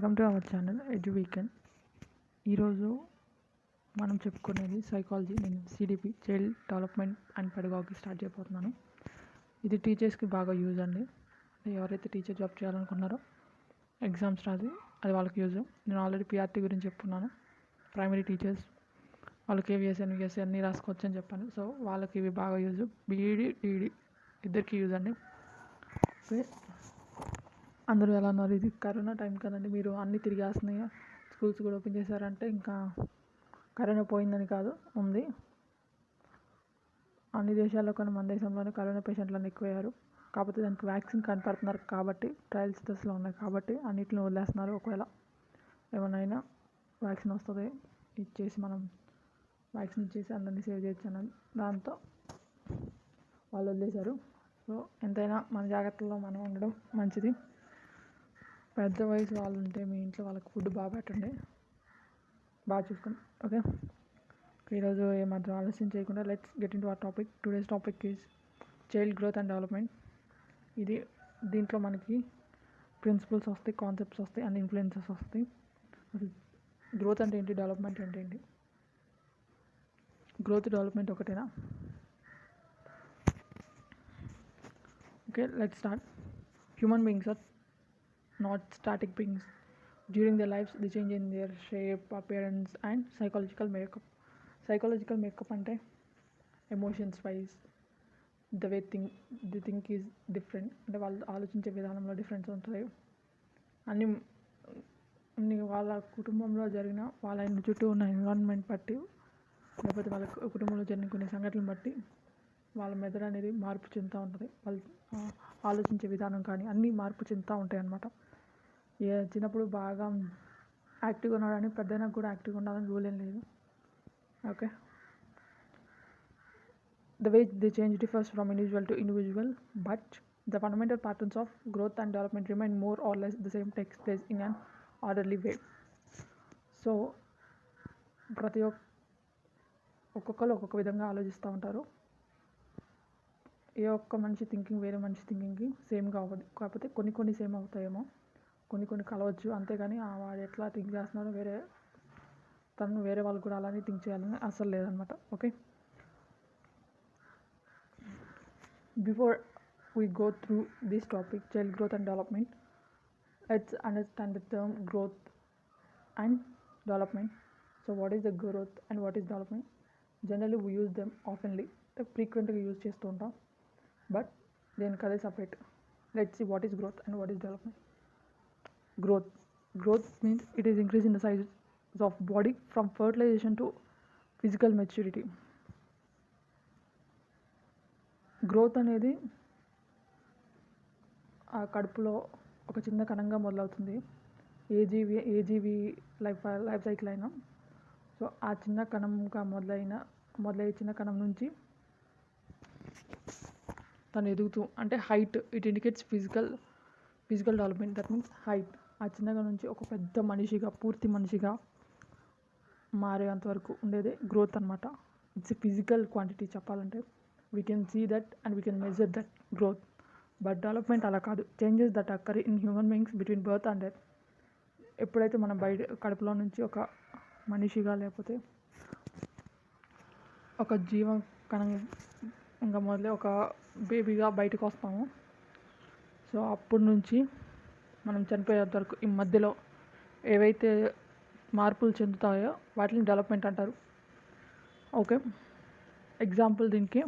Welcome to our channel edu weekend. ఈరోజు మనం చెప్పుకునేది సైకాలజీ. నేను CDP, child development and pedagogy start చేయబోతున్నాను. ఇది టీచర్స్కి బాగా యూజ్ అండి. ఎవరైతే టీచర్ జాబ్ చేయాలనుకున్నారో ఎగ్జామ్స్ రాసి అది వాళ్ళకి యూజ్. నేను ఆల్రెడీ పిఆర్టీ గురించి చెప్పుకున్నాను. ప్రైమరీ టీచర్స్ వాళ్ళకి ఏవిఎస్ఎన్ విఎస్ఎన్ అన్నీ రాసుకోవచ్చు అని చెప్పాను. సో వాళ్ళకి ఇవి బాగా యూజ్. బీఈడి టీఈడి ఇద్దరికి యూజ్ అండి. ఓకే, అందరూ ఎలా ఉన్నారు? ఇది కరోనా టైం కదండి. మీరు అన్నీ తిరిగేస్తున్నాయి, స్కూల్స్ కూడా ఓపెన్ చేశారంటే ఇంకా కరోనా పోయిందని కాదు, ఉంది. అన్ని దేశాల్లో కానీ మన దేశంలోనే కరోనా పేషెంట్లను ఎక్కువయ్యారు. కాకపోతే దానికి వ్యాక్సిన్ కనపడుతున్నారు కాబట్టి, ట్రయల్స్ దశలో ఉన్నాయి కాబట్టి అన్నిటిని వదిలేస్తున్నారు. ఒకవేళ ఏమైనా వ్యాక్సిన్ వస్తుంది ఇచ్చేసి మనం వ్యాక్సిన్ ఇచ్చేసి అందరినీ సేవ్ చేయొచ్చు అన్నది దాంతో వాళ్ళు వదిలేశారు. సో ఎంతైనా మన జాగ్రత్తల్లో మనం ఉండడం మంచిది. పెద్ద వయసు వాళ్ళు ఉంటే మీ ఇంట్లో వాళ్ళకి ఫుడ్ బాగా పెట్టండి, బాగా చూసుకోండి. ఓకే, ఈరోజు ఏమాత్రం ఆలస్యం చేయకుండా let's get in to our topic. Today's topic is child growth and development. దీంట్లో మనకి ప్రిన్సిపల్స్ వస్తాయి, కాన్సెప్ట్స్ వస్తాయి అండ్ ఇన్ఫ్లుయెన్సెస్ వస్తాయి. గ్రోత్ అంటే ఏంటి, డెవలప్మెంట్ అంటే ఏంటి? గ్రోత్ డెవలప్మెంట్ ఒకటేనా? Okay, let's start. Human beings are not static beings. During their lives they change in their shape, appearance and psychological makeup. Psychological makeup అంటే emotions wise the way the think is different. అంటే వాళ్ళు ఆలోచించే విధానంలో difference ఉంటుంది. అన్ని వాళ్ళ కుటుంబంలో జరిగిన, వాళ్ళ చుట్టూ ఉన్న ఎన్విరాన్మెంట్ బట్టి, లేకపోతే వాళ్ళ కుటుంబంలో జరిగిన కొన్ని సంఘటనలు బట్టి వాళ్ళ మెదడు అనేది మార్పు చెందుతూ ఉంటుంది. వాళ్ళు ఆలోచించే విధానం కానీ అన్నీ మార్పు చెందుతూ ఉంటాయి అన్నమాట. చిన్నప్పుడు బాగా యాక్టివ్గా ఉన్నాడని పెద్దయినా కూడా యాక్టివ్గా ఉండాలని రూల్ ఏం లేదు. Okay, the way the change differs from individual to individual but the fundamental patterns of growth and development remain more or less the same, takes place in an orderly way. So ప్రతి ఒక్కొక్కరు ఒక్కొక్క విధంగా ఆలోచిస్తూ ఉంటారు. ఏ ఒక్క మనిషి thinking వేరే మనిషి థింకింగ్కి సేమ్గా అవ్వదు. కాకపోతే కొన్ని సేమ్ అవుతాయేమో, కొన్ని కలవచ్చు. అంతేగాని వాడు ఎట్లా థింక్ చేస్తున్నారో వేరే వాళ్ళు కూడా అలానే థింక్ చేయాలని అసలు లేదనమాట. Okay, before we go through this topic child growth and development, let's understand the term growth and development. So what is the growth and what is development? Generally we use them oftenly, ఫ్రీక్వెంట్గా use చేస్తూ ఉంటాం. But దేనికి అదే separate. Let's see what is growth and what is development. Growth means it is increase in the size of body from fertilization to physical maturity. Growth అనేది ఆ కడుపులో ఒక చిన్న కణంగా మొదలవుతుంది. ఏ జీవి లైఫ్ సైకిల్ అయినా. సో ఆ చిన్న కణంగా మొదలయ్యే చిన్న కణం నుంచి తను ఎదుగుతూ, అంటే height, it indicates physical development. That means height. ఆ చిన్నగా నుంచి ఒక పెద్ద మనిషిగా, పూర్తి మనిషిగా మారేంతవరకు ఉండేదే గ్రోత్ అనమాట. ఇట్స్ ఎ ఫిజికల్ క్వాంటిటీ చెప్పాలంటే. We can see that and we can measure that growth. But development అలా కాదు. Changes that occur in human beings between birth and death. ఎప్పుడైతే మనం కడుపులో నుంచి ఒక మనిషిగా, లేకపోతే ఒక జీవ కణంగా మొదలై ఒక బేబీగా బయటకు వస్తాము. సో అప్పటి నుంచి మనం చనిపోయేంత వరకు ఈ మధ్యలో ఏవైతే మార్పులు చెందుతాయో వాటిని డెవలప్మెంట్ అంటారు. ఓకే, ఎగ్జాంపుల్ దీనికి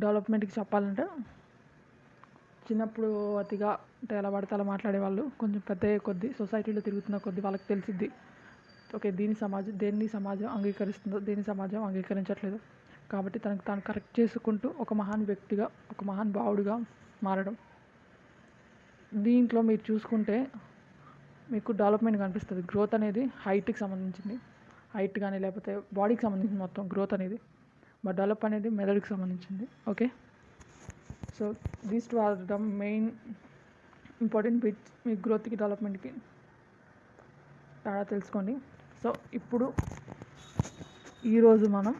డెవలప్మెంట్కి చెప్పాలంటే, చిన్నప్పుడు అతిగా అంటే ఎలా పడితే అలా మాట్లాడేవాళ్ళు. కొంచెం పెద్ద కొద్దీ, సొసైటీలో తిరుగుతున్న కొద్దీ వాళ్ళకి తెలిసిద్ది, ఓకే దేన్ని సమాజం అంగీకరిస్తుందో, దేన్ని సమాజం అంగీకరించట్లేదు. కాబట్టి తనకు తాను కరెక్ట్ చేసుకుంటూ ఒక మహాన్ వ్యక్తిగా, ఒక మహాన్ భావుడిగా మారడం. దీంట్లో మీరు చూసుకుంటే మీకు డెవలప్మెంట్ కనిపిస్తుంది. గ్రోత్ అనేది హైట్కి సంబంధించింది, హైట్ కానీ లేకపోతే బాడీకి సంబంధించింది మొత్తం గ్రోత్ అనేది. బట్ డెవలప్ అనేది మెదడుకి సంబంధించింది. Okay, so these two are the main important bits. మీ గ్రోత్కి డెవలప్మెంట్కి తేడా తెలుసుకోండి. సో ఇప్పుడు ఈరోజు మనం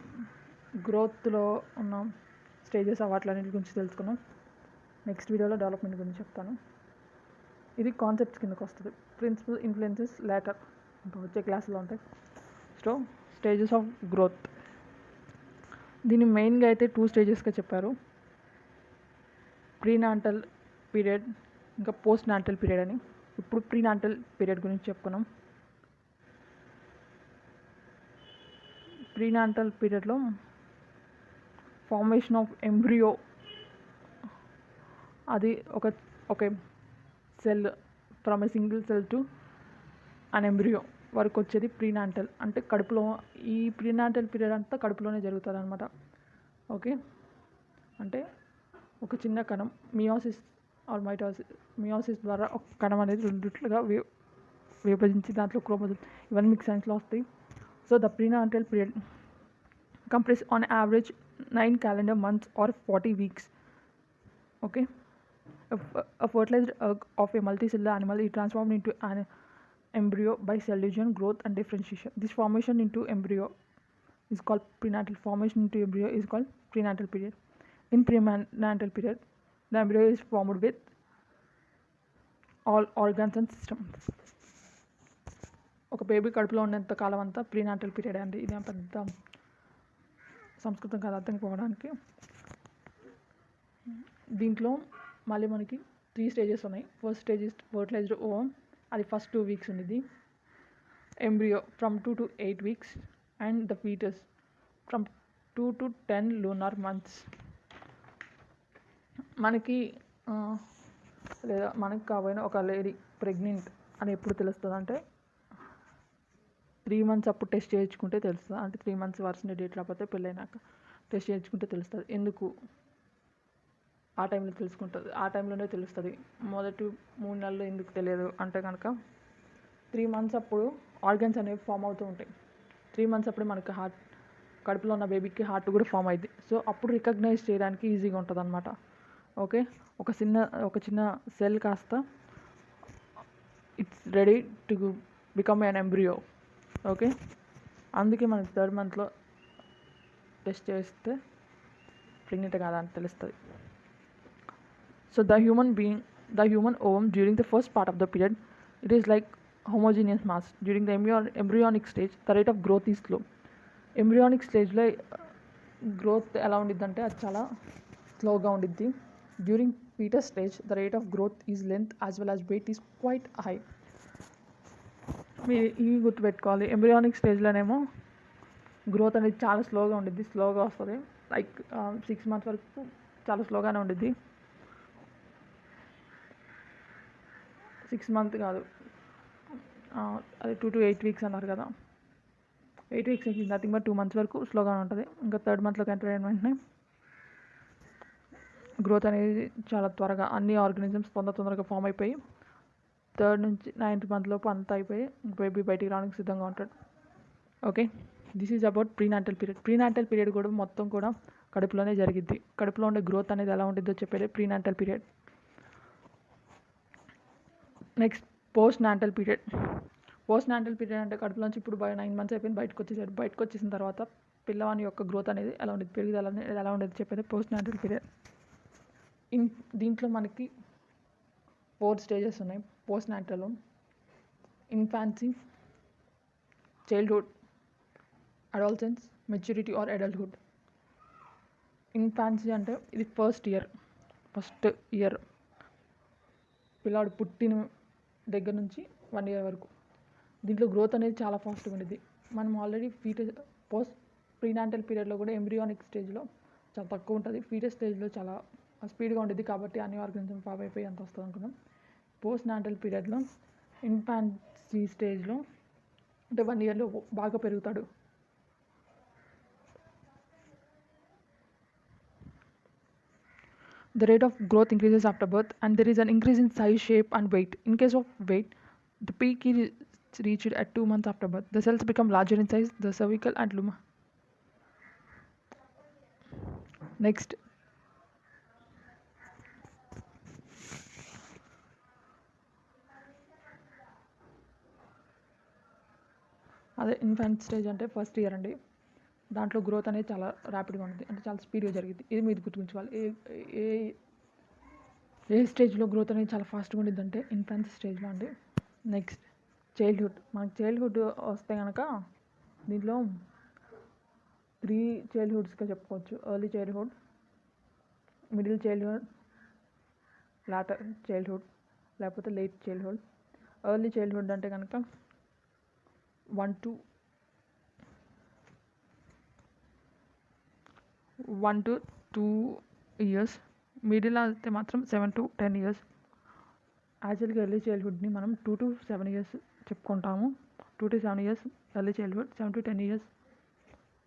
గ్రోత్లో ఉన్న స్టేజెస్ వాటిలన్నిటి గురించి తెలుసుకున్నాం. నెక్స్ట్ వీడియోలో డెవలప్మెంట్ గురించి చెప్తాను. ఇది కాన్సెప్ట్స్ కిందకు వస్తుంది. ప్రిన్సిపల్ ఇన్ఫ్లుయెన్సెస్ లేటర్ ఇంకా వచ్చే క్లాసులో ఉంటాయి. సో స్టేజెస్ ఆఫ్ గ్రోత్, దీన్ని మెయిన్గా అయితే 2 స్టేజెస్గా చెప్పారు. ప్రీనాంటల్ పీరియడ్ ఇంకా పోస్ట్ నాంటల్ పీరియడ్ అని. ఇప్పుడు ప్రీనాంటల్ పీరియడ్ గురించి చెప్పుకున్నాం. ప్రీనాంటల్ పీరియడ్లో ఫార్మేషన్ ఆఫ్ ఎంబ్రియో, అది ఒక cell from a single cell to an embryo వరకు వచ్చేది ప్రీనాంటల్. అంటే కడుపులో, ఈ ప్రీనాంటల్ పీరియడ్ అంతా కడుపులోనే జరుగుతుంది అనమాట. ఓకే, అంటే ఒక చిన్న కణం మియోసిస్ ఆర్ మియోసిస్ ద్వారా ఒక కణం అనేది రెండిట్లుగా విభజించి దాంట్లో క్రోమోజోమ్, ఇవన్నీ మీకు సైన్స్లో వస్తాయి. So the prenatal period comprises on average 9 calendar months or 40 weeks. Okay, a fertilized egg of a multicellular animal is transformed into an embryo by cell division, growth and differentiation. This formation into embryo is called prenatal. Formation into embryo is called prenatal period. In prenatal period, the embryo is formed with all organs and systems. ఒక baby కడుపులో ఉన్నంత కాలం అంతా prenatal period అండి. ఇది పెద్ద సంస్కృతం కాదు అర్థం పోవడానికి. దీంట్లో మళ్ళీ మనకి 3 స్టేజెస్ ఉన్నాయి. First stage is fertilised ovum, అది ఫస్ట్ 2 weeks ఉండేది. Embryo from 2 to 8 weeks and the foetus from 2 to 10 lunar months. మనకి లేదా మనకు కాబోయిన ఒక లేడీ ప్రెగ్నెంట్ అని ఎప్పుడు తెలుస్తుంది అంటే 3 months అప్పుడు టెస్ట్ చేయించుకుంటే తెలుస్తుంది. అంటే 3 months వరుసనే డేట్ రాకపోతే పెళ్ళైనాక టెస్ట్ చేయించుకుంటే తెలుస్తుంది. ఎందుకు ఆ టైంలో తెలుసుకుంటుంది, ఆ టైంలోనే తెలుస్తుంది. మొదటి 3 నెలలు ఎందుకు తెలియదు అంటే కనుక 3 months అప్పుడు ఆర్గన్స్ అనేవి ఫామ్ అవుతూ ఉంటాయి. 3 months అప్పుడు మనకి హార్ట్, కడుపులో ఉన్న బేబీకి హార్ట్ కూడా ఫామ్ అయింది. సో అప్పుడు రికగ్నైజ్ చేయడానికి ఈజీగా ఉంటుంది అనమాట. ఓకే, ఒక చిన్న సెల్ కాస్త it's ready to become an embryo. Okay, అందుకే మనకి 3rd monthలో టెస్ట్ చేస్తే ప్రెగ్నెంట్ కాదా అని తెలుస్తుంది. So the human ovum during the first part of the period, it is like homogeneous mass. During the embryonic stage, the rate of growth is slow. Embryonic స్టేజ్లో growth ఎలా ఉండిద్ది అంటే అది చాలా స్లోగా ఉండిద్ది. During foetus stage the rate of growth is length as well as weight is quite high. మీరు ఇవి గుర్తుపెట్టుకోవాలి. ఎంబ్రియానిక్ స్టేజ్లోనేమో గ్రోత్ అనేది చాలా స్లోగా ఉండిద్ది, స్లోగా వస్తుంది. లైక్ 6 months వరకు చాలా స్లోగానే ఉండిద్ది. 6 months కాదు, అది 2 to 8 weeks అన్నారు కదా. 8 weeks నథింగ్ బట్ 2 months వరకు స్లోగానే ఉంటుంది. ఇంకా 3rd monthలోకి ఎంటర్ అయిన వెంటనే గ్రోత్ అనేది చాలా త్వరగా, అన్ని ఆర్గానిజమ్స్ తొందరగా ఫామ్ అయిపోయి 3rd నుంచి 9th month లోపు అంతా అయిపోయి బేబీ బయటికి రావడానికి సిద్ధంగా ఉంటాడు. Okay, this is about prenatal period. Prenatal period కూడా మొత్తం కూడా కడుపులోనే జరిగిద్ది. కడుపులో ఉండే గ్రోత్ అనేది ఎలా ఉంటుందో చెప్పేది prenatal period. Next postnatal period. Postnatal period అంటే కడుపులోంచి ఇప్పుడు 9 months అయిపోయింది, బయటకు వచ్చేసాడు. బయటకు వచ్చేసిన తర్వాత పిల్లవాని యొక్క గ్రోత్ అనేది ఎలా ఉండేది, పెరుగుదల అనేది ఎలా ఉండేది చెప్పేది పోస్ట్ నాంటల్ పీరియడ్. దీంట్లో మనకి 4 stages ఉన్నాయి పోస్ట్ నాంటల్లో. Infancy, childhood, adolescence, maturity or adulthood. Infancy అంటే ఇది ఫస్ట్ ఇయర్, పిల్లాడు పుట్టిన దగ్గర నుంచి 1 year వరకు. దీంట్లో గ్రోత్ అనేది చాలా ఫాస్ట్గా ఉండేది. మనం ఆల్రెడీ పోస్ట్ ప్రీనాంటల్ పీరియడ్లో కూడా ఎంబ్రియానిక్ స్టేజ్లో చాలా తక్కువ ఉంటుంది, ఫీటస్ స్టేజ్లో చాలా స్పీడ్గా ఉండేది. కాబట్టి అన్ని ఆర్గనిజం ఫామ్ అయిపోయి అంత వస్తుంది అనుకున్నాం. పోస్ట్ నాంటల్ పీరియడ్లో ఇన్ఫాన్సీ స్టేజ్లో అంటే 1 yearలో బాగా పెరుగుతాడు. The rate of growth increases after birth and there is an increase in size, shape and weight. In case of weight, the peak is reached at 2 months after birth. The cells become larger in size, the cervical and luma. Next, అదే infant stage అంటే first year అండి. దాంట్లో growth అనేది చాలా ర్యాపిడ్గా ఉంటుంది, అంటే చాలా స్పీడ్గా జరిగింది. ఇది మీరు గుర్తుంచుకోవాలి. ఏ స్టేజ్లో గ్రోత్ అనేది చాలా ఫాస్ట్గా ఉండిద్దంటే ఇన్ఫాన్సీ స్టేజ్లో అండి. Next childhood. మనకి చైల్డ్హుడ్ వస్తే కనుక దీంట్లో 3 చైల్డ్హుడ్స్గా చెప్పుకోవచ్చు. Early childhood, middle childhood, later childhood, లేకపోతే లేట్ చైల్డ్హుడ్. ఎర్లీ చైల్డ్హుడ్ అంటే కనుక 1 to 2 ఇయర్స్. మిడిల్ అయితే మాత్రం 7 to 10 ఇయర్స్. యాక్చువల్గా ఎర్లీ చైల్డ్హుడ్ని మనం 2 to 7 ఇయర్స్ చెప్పుకుంటాము. 2 to 7 years early childhood, 7 to 10 years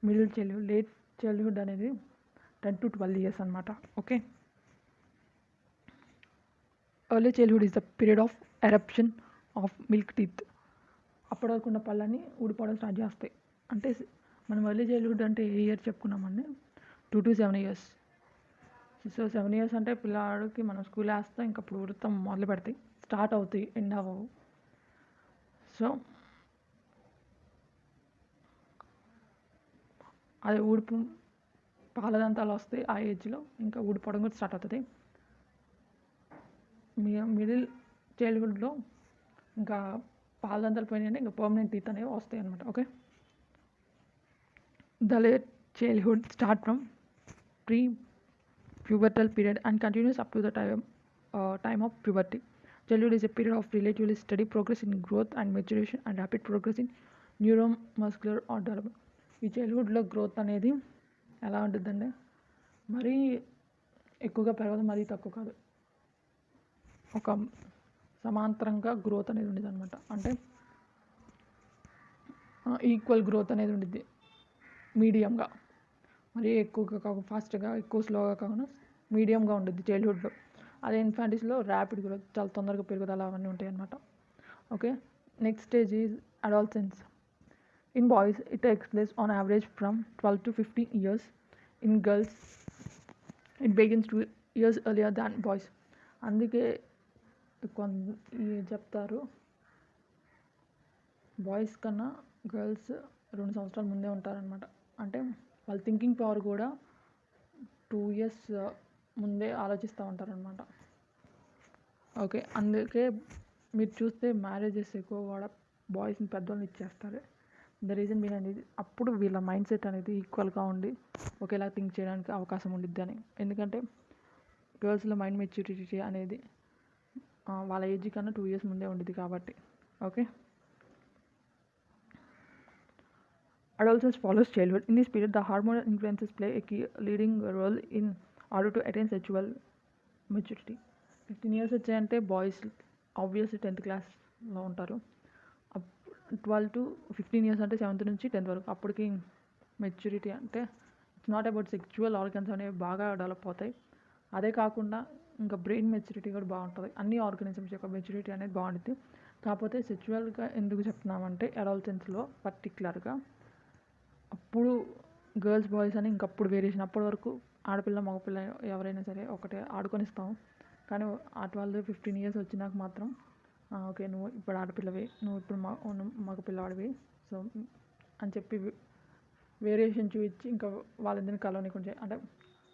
middle childhood. Late childhood అనేది 10 to 12 ఇయర్స్ అనమాట. Okay. Early childhood is the period of eruption of milk teeth. అప్పటి వరకు ఉన్న పళ్ళని ఊడిపోవడం స్టార్ట్ చేస్తాయి. అంటే మనం ఎర్లీ చైల్డ్హుడ్ అంటే ఏ ఇయర్ చెప్పుకున్నామండి? 2 to 7 ఇయర్స్. సో 7 ఇయర్స్ అంటే పిల్లాడికి మనం స్కూల్ వేస్తాం, ఇంకా అప్పుడు ఊడతాం మొదలు పెడతాయి, స్టార్ట్ అవుతాయి, ఎండ్ అవ్వవు. సో అది ఊడిపు పాలదంతాలు వస్తాయి ఆ ఏజ్లో, ఇంకా ఊడిపోవడం కూడా స్టార్ట్ అవుతుంది. మిడిల్ చైల్డ్హుడ్లో ఇంకా పాలదంతాలు పోయినాయంటే ఇంకా పర్మనెంట్ టీత్ అనేవి వస్తాయి అనమాట. Okay. The late childhood start from pre pubertal period and continues up to the time of puberty. Childhood is a period of relatively steady progress in growth and maturation and rapid progress in neuromuscular development. ఈ చైల్డ్హుడ్లో growth అనేది ఎలా ఉంటుందండి? మరీ ఎక్కువగా పెరగదు, మరీ తక్కువ కాదు, ఒక సమాంతరంగా గ్రోత్ అనేది ఉండేది అనమాట. అంటే ఈక్వల్ గ్రోత్ అనేది ఉండిద్ది, మీడియంగా, మరీ ఎక్కువగా కాకుండా ఫాస్ట్గా, ఎక్కువ స్లోగా కాకుండా మీడియంగా ఉంటుంది చైల్డ్హుడ్లో. అదే ఇన్ఫాంటిస్లో ర్యాపిడ్ గ్రోత్, చాలా తొందరగా పెరుగుదల అవన్నీ ఉంటాయి అన్నమాట. Okay. Next stage is adolescence. In boys it takes place on average from 12 to 15 years. In girls it begins 2 years earlier than boys. అందుకే చెప్తారు, బాయ్స్ కన్నా గర్ల్స్ 2 సంవత్సరాల ముందే ఉంటారనమాట. అంటే వాళ్ళ థింకింగ్ పవర్ కూడా 2 years ముందే ఆలోచిస్తూ ఉంటారనమాట. ఓకే. అందుకే మీరు చూస్తే మ్యారేజెస్ ఎక్కువ కూడా బాయ్స్ని పెద్దోళ్ళని ఇచ్చేస్తారు. ద రీజన్ బిహైండ్ ఇది, అప్పుడు వీళ్ళ మైండ్ సెట్ అనేది ఈక్వల్గా ఉండి ఒకేలా థింక్ చేయడానికి అవకాశం ఉండిద్ది అని. ఎందుకంటే గర్ల్స్లో మైండ్ మెచ్యూరిటీ అనేది వాళ్ళ ఏజ్ కన్నా 2 years ముందే ఉండిద్ది కాబట్టి. Okay. Adolescence follows childhood. In this period, the hormonal influences play a key leading role in order to attain sexual maturity. 15 years వచ్చాయంటే బాయ్స్ ఆబ్వియస్లీ 10th క్లాస్లో ఉంటారు. 12 to 15 years అంటే 7th నుంచి 10th వరకు. అప్పటికి మెచ్యూరిటీ అంటే it's not about sexual organs అనేవి బాగా డెవలప్ అవుతాయి. అదే కాకుండా ఇంకా బ్రెయిన్ మెచ్యూరిటీ కూడా బాగుంటుంది. అన్ని ఆర్గానిజమ్స్ యొక్క మెచ్యూరిటీ అనేది బాగుంటుంది. కాకపోతే సెక్చువల్గా ఎందుకు చెప్తున్నామంటే అడాలసెన్స్లో పర్టికులర్గా అప్పుడు గర్ల్స్ బాయ్స్ అని ఇంకప్పుడు వేరియేషన్. అప్పటి వరకు ఆడపిల్ల మగపిల్ల ఎవరైనా సరే ఒకటే ఆడుకొనిస్తాం. కానీ ఆ 12-15 years వచ్చినాక మాత్రం ఓకే నువ్వు ఇప్పుడు ఆడపిల్లవి, నువ్వు ఇప్పుడు మగపిల్లవాడివి, సో అని చెప్పి వేరియేషన్ చూపించి ఇంకా వాళ్ళిద్దరిని కలవనీకుండా, అంటే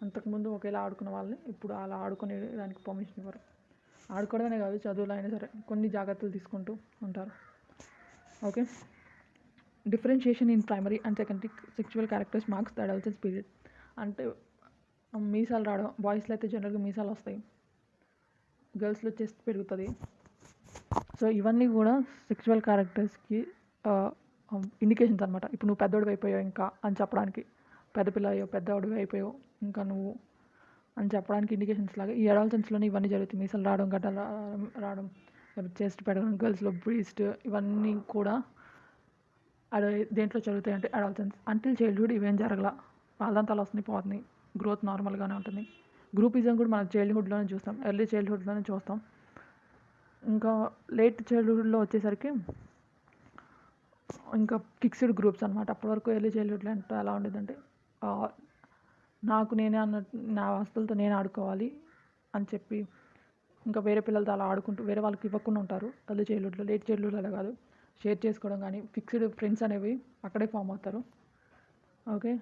అంతకుముందు ఒకేలా ఆడుకున్న వాళ్ళని ఇప్పుడు అలా ఆడుకునే దానికి పర్మిషన్ ఇవ్వరు. ఆడుకోవడమే కాదు, చదువులో అయినా సరే కొన్ని జాగ్రత్తలు తీసుకుంటూ ఉంటారు. Okay. Differentiation in primary and secondary sexual characters marks the adolescence period. అంటే మీసాలు రావడం, బాయ్స్లో అయితే జనరల్గా మీసాలు వస్తాయి, గర్ల్స్లో చెస్ట్ పెరుగుతుంది. సో ఇవన్నీ కూడా సెక్షువల్ క్యారెక్టర్స్కి ఇండికేషన్స్ అనమాట. ఇప్పుడు నువ్వు పెద్దోడివి అయిపోయావు ఇంకా అని చెప్పడానికి, పెద్దపిల్ల అయ్యో పెద్దోడివి అయిపోయావు ఇంకా నువ్వు అని చెప్పడానికి ఇండికేషన్స్ లాగా ఈ అడాలసెన్స్లోనే ఇవన్నీ జరుగుతాయి. మీసాలు రావడం, గడ్డలు రావడం, చెస్ట్ పెరగడం, గర్ల్స్లో బ్రీస్ట్, ఇవన్నీ కూడా దేంట్లో జరుగుతాయి అంటే అడాలసెన్స్. అంటిల్ చైల్డ్హుడ్ ఇవేం జరగల, పాలదంతాలు వస్తున్నాయి, పోతున్నాయి, గ్రోత్ నార్మల్గానే ఉంటుంది. గ్రూపిజం కూడా మనం చైల్డ్హుడ్లోనే చూస్తాం, ఎర్లీ చైల్డ్హుడ్లోనే చూస్తాం. ఇంకా లేట్ చైల్డ్హుడ్లో వచ్చేసరికి ఇంకా ఫిక్స్డ్ గ్రూప్స్ అనమాట. అప్పటి వరకు ఎర్లీ చైల్డ్హుడ్లో అంటే ఎలా ఉండేదంటే నాకు నేనే అన్నట్టు, నా వస్తువులతో నేను ఆడుకోవాలి అని చెప్పి ఇంకా వేరే పిల్లలతో అలా ఆడుకుంటూ వేరే వాళ్ళకి ఇవ్వకుండా ఉంటారు ఎర్లీ చైల్డ్హుడ్లో. లేట్ చైల్డ్హుడ్లో అలా కాదు, షేర్ చేసుకోవడం కానీ ఫిక్స్డ్ ఫ్రెండ్స్ అనేవి అక్కడే ఫామ్ అవుతారు. ఓకే.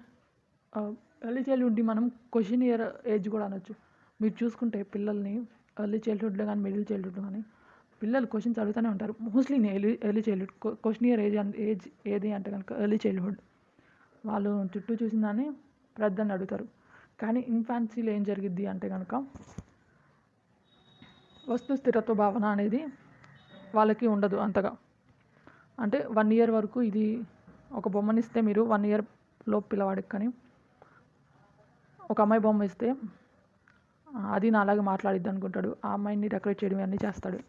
ఎర్లీ చైల్డ్హుడ్ని మనం క్వశ్చన్ ఇయర్ ఏజ్ కూడా అనొచ్చు. మీరు చూసుకుంటే పిల్లల్ని ఎర్లీ చైల్డ్హుడ్లో కానీ మిడిల్ చైల్డ్హుడ్లో కానీ పిల్లలు క్వశ్చన్స్ అడుగుతూనే ఉంటారు. Mostly early childhood question year age ఏది అంటే కనుక ఎర్లీ చైల్డ్హుడ్. వాళ్ళు చుట్టూ చూసిన దాన్ని ప్రధాన్ని అడుగుతారు. కానీ ఇన్ఫాన్సీలో ఏం జరిగిద్ది అంటే కనుక వస్తు స్థిరత్వ భావన అనేది వాళ్ళకి ఉండదు అంతగా. అంటే 1 year వరకు ఇది ఒక బొమ్మనిస్తే మీరు 1 year లోపు పిల్లవాడికి కానీ ఒక అమ్మాయి బొమ్మ ఇస్తే అది నాలాగా మాట్లాడిద్ది అనుకుంటాడు. ఆ అమ్మాయిని డెకరేట్ చేయడం ఇవన్నీ చేస్తాడు.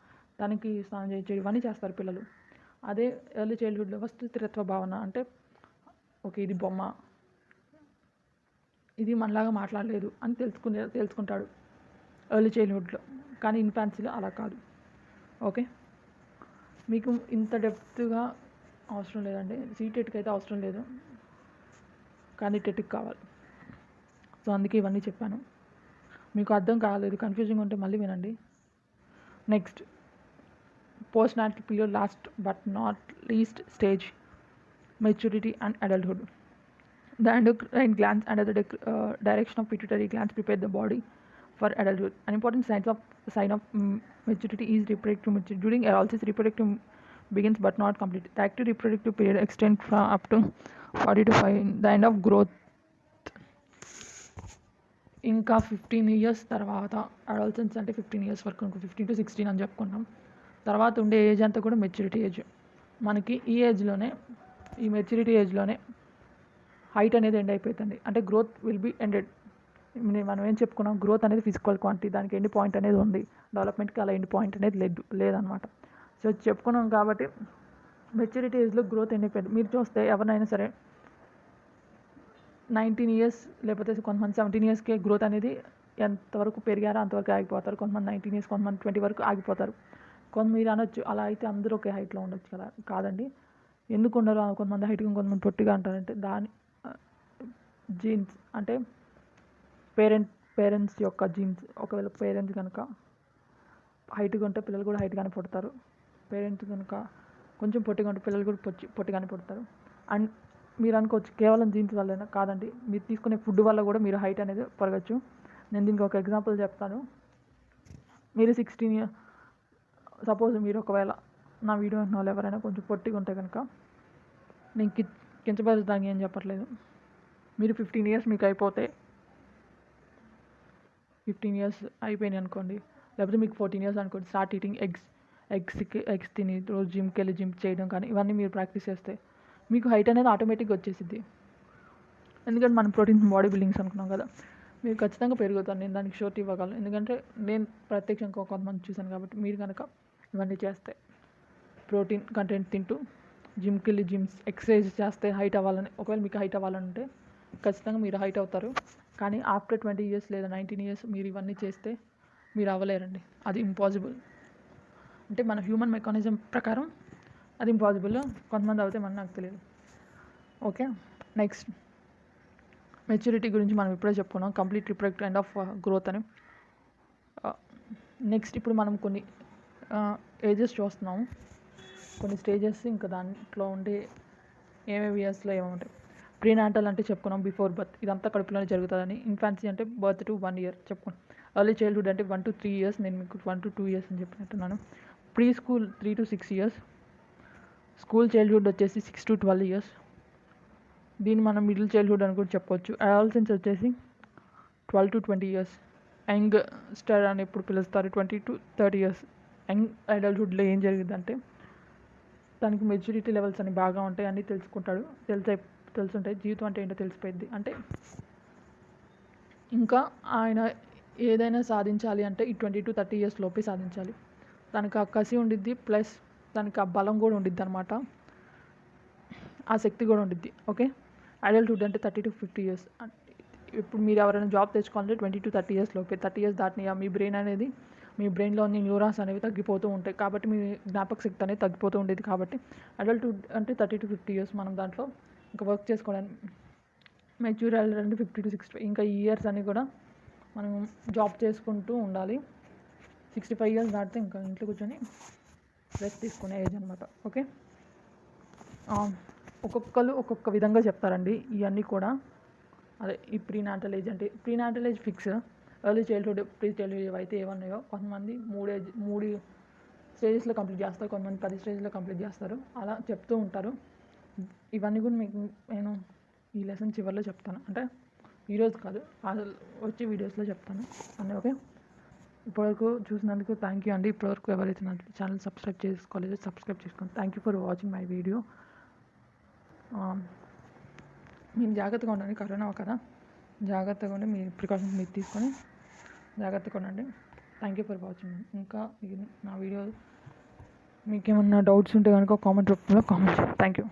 దానికి స్నానం చేయించడం ఇవన్నీ చేస్తారు పిల్లలు. అదే ఎర్లీ చైల్డ్హుడ్లో వస్తు స్థిరత్వ భావన అంటే ఓకే ఇది బొమ్మ, ఇది మనలాగా మాట్లాడలేదు అని తెలుసుకుంటాడు ఎర్లీ చైల్డ్హుడ్లో. కానీ ఇన్ఫాన్సీలో అలా కాదు. ఓకే, మీకు ఇంత డెప్త్గా అవసరం లేదండి. సీటెట్కి అయితే అవసరం లేదు, కానీ టెట్కి కావాలి. సో అందుకే ఇవన్నీ చెప్పాను. మీకు అర్థం కాలేదు, కన్ఫ్యూజింగ్ ఉంటే మళ్ళీ వినండి. Next, post natal period last but not least stage, maturity and adulthood. The endocrine glands under the direction of pituitary glands prepare the body for adulthood. An important sign of maturity is reproductive maturity. During erosis, reproductive begins but not complete. The active reproductive period extends from up to 40 to 5. The end of growth. ఇంకా 15 years తర్వాత adolescence అంటే 15 years వరకు 15 to 16 అని చెప్పుకున్నాం. తర్వాత ఉండే age అంతా కూడా మెచ్యూరిటీ ఏజ్. మనకి ఈ ఏజ్లోనే, ఈ మెచ్యూరిటీ ఏజ్లోనే హైట్ అనేది ఎండ్ అయిపోతుంది. అంటే గ్రోత్ విల్ బి ఎండెడ్. మనం ఏం చెప్పుకున్నాం, గ్రోత్ అనేది ఫిజికల్ క్వాంటిటీ, దానికి ఎండ్ పాయింట్ అనేది ఉంది. డెవలప్మెంట్కి అలా ఎండ్ పాయింట్ అనేది లేదనమాట. సో చెప్పుకున్నాం కాబట్టి మెచ్యూరిటీ ఏజ్లో గ్రోత్ ఎండ్ అయిపోయింది. మీరు చూస్తే ఎవరినైనా సరే 19 years లేకపోతే కొంతమంది 17 yearsకే గ్రోత్ అనేది ఎంతవరకు పెరిగారో అంతవరకు ఆగిపోతారు. కొంతమంది 19 years, కొంతమంది 20 వరకు ఆగిపోతారు. మీరు అనొచ్చు అలా అయితే అందరూ ఒకే హైట్లో ఉండొచ్చు కదా. కాదండి, ఎందుకు ఉండరు? కొంతమంది హైట్గా కొంతమంది పొట్టిగా అంటారంటే దాని జీన్స్ అంటే పేరెంట్స్ యొక్క జీన్స్. ఒకవేళ పేరెంట్స్ కనుక హైట్గా ఉంటే పిల్లలు కూడా హైట్గానే పుడతారు. పేరెంట్స్ కనుక కొంచెం పొట్టిగా ఉంటే పిల్లలు కూడా పొట్టిగానే పుడతారు. అండ్ మీరు అనుకోవచ్చు కేవలం జీన్స్ వల్లైనా, కాదండి, మీరు తీసుకునే ఫుడ్ వల్ల కూడా మీరు హైట్ అనేది పెరగచ్చు. నేను దీనికి ఒక ఎగ్జాంపుల్ చెప్తాను. మీరు 16 years, సపోజ్ మీరు ఒకవేళ నా వీడియో ఉన్న వాళ్ళు ఎవరైనా కొంచెం పొట్టిగా ఉంటే కనుక, నేను కించపరుస్తాను ఏం చెప్పట్లేదు. మీరు 15 years మీకు అయిపోతే 15 years అయిపోయినాయి అనుకోండి, లేకపోతే మీకు 14 years అనుకోండి, స్టార్ట్ ఈటింగ్ ఎగ్స్ తిని రోజు జిమ్కి వెళ్ళి జిమ్ చేయడం కానీ ఇవన్నీ మీరు ప్రాక్టీస్ చేస్తే మీకు హైట్ అనేది ఆటోమేటిక్గా వచ్చేసిద్ది. ఎందుకంటే మనం ప్రోటీన్స్ బాడీ బిల్డింగ్స్ అనుకున్నాం కదా, మీరు ఖచ్చితంగా పెరుగుతారు. నేను దానికి షూరిటీ ఇవ్వగలను, ఎందుకంటే నేను ప్రత్యక్షంగా కొంతమంది చూశాను కాబట్టి. మీరు కనుక ఇవన్నీ చేస్తే, ప్రోటీన్ కంటెంట్ తింటూ జిమ్కి వెళ్ళి ఎక్సర్సైజ్ చేస్తే హైట్ అవ్వాలని, ఒకవేళ మీకు హైట్ అవ్వాలంటే ఖచ్చితంగా మీరు హైట్ అవుతారు. కానీ ఆఫ్టర్ 20 years లేదా 19 years మీరు ఇవన్నీ చేస్తే మీరు అవ్వలేరండి. అది ఇంపాసిబుల్. అంటే మన హ్యూమన్ మెకానిజం ప్రకారం అది ఇంపాసిబుల్. కొంతమంది అవుతే నాకు తెలియదు. ఓకే, నెక్స్ట్ మెచ్యూరిటీ గురించి మనం ఇప్పుడే చెప్పుకున్నాం. Complete reproductive end of growth అని. నెక్స్ట్ ఇప్పుడు మనం కొన్ని ఏజెస్ చూస్తున్నాము, కొన్ని స్టేజెస్. ఇంకా దాంట్లో ఉండే ఏమేమి ఇయర్స్లో ఏముంటాయి. ప్రీనాటల్ అంటే చెప్పుకున్నాం, బిఫోర్ బర్త్, ఇదంతా కడుపులోనే జరుగుతుందని. ఇన్ఫాన్సీ అంటే బర్త్ టు 1 year చెప్పుకున్నాం. ఎర్లీ చైల్డ్హుడ్ అంటే 1 to 3 years, నేను మీకు 1 to 2 years అని చెప్పినట్టున్నాను. Preschool 3 to 6 years. School childhood వచ్చేసి 6 to 12 years. దీన్ని మనం మిడిల్ చైల్డ్హుడ్ అని కూడా చెప్పుకోవచ్చు. అడాలసెన్స్ వచ్చేసి 12 to 20 years. యంగ్ స్టార్ అని ఎప్పుడు పిలుస్తారు, 20 to 30 years. యంగ్ అడల్ట్హుడ్లో ఏం జరిగిందంటే దానికి మెచ్యూరిటీ లెవెల్స్ అని బాగా ఉంటాయి, అన్నీ తెలుసుకుంటాడు, తెలుసుంటాయి. జీవితం అంటే ఏంటో తెలిసిపోయింది. అంటే ఇంకా ఆయన ఏదైనా సాధించాలి అంటే ఈ 20 to 30 years లోపే సాధించాలి. దానికి ఆ కసి ఉండిద్ది, ప్లస్ దానికి ఆ బలం కూడా ఉండిద్ది అనమాట, ఆ శక్తి కూడా ఉండిద్ది. ఓకే, అడల్ట్హుడ్ అంటే 30 to 50 years. ఇప్పుడు మీరు ఎవరైనా జాబ్ తెచ్చుకోవాలంటే 20 to 30 years లోపే. 30 years దాటిన మీ బ్రెయిన్ అనేది, మీ బ్రెయిన్లో ఉన్న న్యూరాన్స్ అనేవి తగ్గిపోతూ ఉంటాయి కాబట్టి మీ జ్ఞాపక శక్తి అనేది తగ్గిపోతూ ఉండేది. కాబట్టి అడల్ట్హుడ్ అంటే 30 to 50 years. మనం దాంట్లో ఇంకా వర్క్ చేసుకోవడానికి. మెచ్యూర్ అడల్ట్ అంటే 50 to 60. ఇంకా ఈ ఇయర్స్ అని కూడా మనం జాబ్ చేసుకుంటూ ఉండాలి. 65 years దాటితే ఇంకా ఇంట్లో కూర్చొని రెస్ట్ తీసుకునే ఏజ్ అనమాట. ఓకే, ఒక్కొక్కరు ఒక్కొక్క విధంగా చెప్తారండి ఇవన్నీ కూడా. అదే ఈ ప్రీనాటల్ ఏజ్ అంటే, prenatal age fix, early childhood pre childhood అయితే ఏమన్నాయో కొంతమంది మూడు స్టేజెస్లో కంప్లీట్ చేస్తారు, కొంతమంది 10 స్టేజ్లో కంప్లీట్ చేస్తారు, అలా చెప్తూ ఉంటారు. ఇవన్నీ కూడా మీకు నేను ఈ లెసన్ చివరిలో చెప్తాను, అంటే ఈరోజు కాదు వచ్చే వీడియోస్లో చెప్తాను అన్నీ. ఓకే, ఇప్పటివరకు చూసినందుకు థ్యాంక్ యూ అండి. ఇప్పటివరకు ఎవరైతే నా ఛానల్ సబ్స్క్రైబ్ చేసుకోలేదో సబ్స్క్రైబ్ చేసుకోండి. Thank you for watching my video. మీరు జాగ్రత్తగా ఉండండి, కరోనా కదా, జాగ్రత్తగా ఉండి మీ ప్రికాషన్స్ మీరు తీసుకొని జాగ్రత్తగా ఉండండి. Thank you for watching. ఇంకా నా వీడియో మీకు ఏమన్నా డౌట్స్ ఉంటే కనుక కామెంట్ రూపంలో కామెంట్ చేయండి. Thank you.